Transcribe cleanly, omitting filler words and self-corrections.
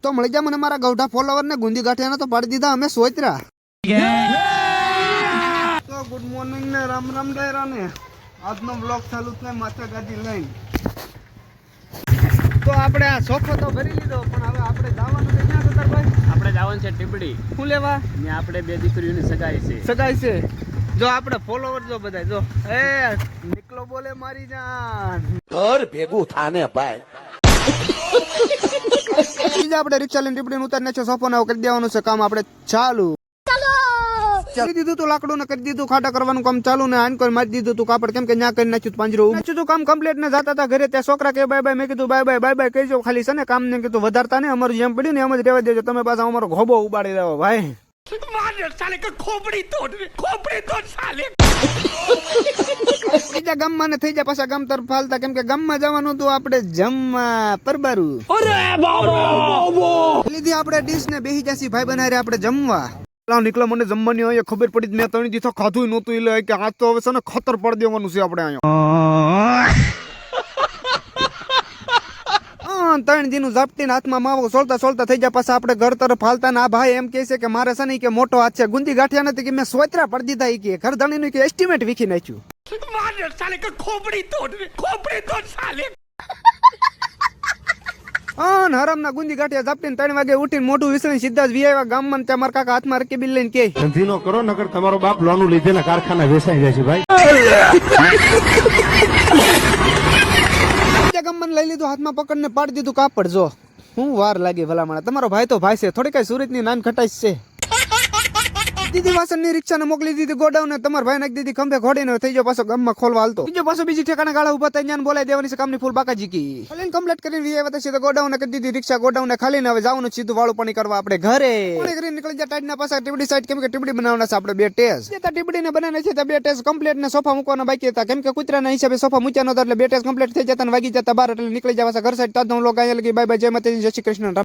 તો મળી જા મને મારા ગૌઢા ફોલોવર ને ગુંદી ગાંઠિયાને તો પાડી દીધા અમે સોચરા. તો ગુડ મોર્નિંગ ને રામ રામ ડાયરા ને આજનો બ્લોગ ચાલુ થાય માથે ગાડી લઈને. તો આપણે આ સોફો તો ભરી લીધો પણ હવે આપણે જવાનું છે ક્યાં સતરભાઈ? આપણે જવાનું છે ટીપડી. શું લેવા? ને આપણે બે દીકરીઓની સગાઈ છે. સગાઈ છે. જો આપણે ફોલોવર જો બધા જો એ નીકળો બોલે મારી જાન ઘર ભેગું થાને ભાઈ. આપણે રિક્ષા લઈને ટીપડી ઉતારી નાખ્યો સોફો ને કરી દેવાનું છે કામ આપણે ચાલુ. કરી દીધું તું લાકડું ને કરી દીધું ખાટા કરવાનું કામ ચાલુ ને આન કોઈ મારી દીધું તું કાપડ કેમ કે ન્યા કરી નાખ્યું પાંજરો નાખ્યું તું કામ કમ્પ્લીટ ને જતા હતા ઘરે ત્યાં છોકરા કે બાય બાય મેં કીધું બાય બાય બાય બાય કહીજો ખાલી છે ને કામ ને કીધું વધારતા ને અમારું જેમ પડ્યું ને એમ જ રહેવા દેજો તમે પાછા અમારો ઘોબો ઉબાડી દેવો ભાઈ. બીજા ગામમાં ને થઈ જાય પાછા ગામ તરફ હાલતા કેમ કે ગામમાં જવાનું હતું આપણે જમવા પરબારું લીધી આપણે ડીશ ને બેહી જાસી ભાઈ બનારે આપણે જમવા. નીકળો મને જમવાની હોય ખબર પડી મેં 3 દિવસ ખાધું નહોતું એટલે કે આ તો હવે છે ને ખતર પડી દેવાનું છે આપણે અહીંયા 3 દિન ઝપટીને હાથમાં માવો સોલતા સોલતા થઈ જાય પાછા આપણે ઘર તરફ હાલતા ને આ ભાઈ એમ કહે છે કે મારે છે ને કે મોટો હાથ છે ગુંદી ગાંઠિયા નથી કે મેં સોતરા પડી દીધા કે ઘર ધણીનું કે એસ્ટિમેટ વીખી નાખ્યું. હરામ ના ગુંદી ગાંઠિયા ઝપટીને 3 વાગે ઉઠીને મોઢું વિસરીને સીધા જ વિયાવ્યા ગામમાં ત્યાં મારા કાકા હાથમાં રકી બિલ લઈને કે ધંધીનો કરો નકર તમારો બાપ લોનું લીધેલા કારખાના વેચાઈ જાય છે ભાઈ. ગામમાં લઈ લીધું હાથમાં પકડીને પાડી દીધું કાપડ. જો હું વાર લાગી ભલામણા તમારો ભાઈ તો ભાઈ છે થોડી કઈ સુરત ની નાન ખટાઈશ છે. દીદી વાસણ ની રિક્ષા ને મોકલી દીધી ગોડાઉન ને તમારા ભાઈ નાખી દીધી ખંભે ખોડીને થઈ ગયો પાછો ગામમાં ખોલવા હાલતો બીજો પાછો બીજી ઠેકાણે ગાળા ઉભા થઈ જ્ઞાન બોલાઈ દેવાની છે કામની ફૂલ બાકાજી કી ખાલી કમ્પ્લીટ કરીને વીએ સીધા ગોડાઉન કરી દીધી રિક્ષા ગોડાઉન ખાલી ને હવે જવાનું સીધું વાળું પાણી કરવા આપણે ઘરે કરીને નીકળી જાય ટાઈડ ના પાછા ટીબડી સાઈડ કેમ કે ટીબડી બનાવવાના છે આપણે 2 ટેસ ટીબડી ને બનાવવાના છે 2 ટેસ કમ્પ્લીટ ને સોફા મૂકવાના બાકી હતા કેમ કે કૂતરાના હિસાબે સોફા મૂક્યા નતા એટલે 2 ટેસ કમ્પ્લીટ થઈ જતા ને વાગી જતા 12 એટલે નીકળી જવા ઘર સાઈડ તાજ લોક અહીંયા લગી બાય બાય જય માતાજી જય શ્રી કૃષ્ણ.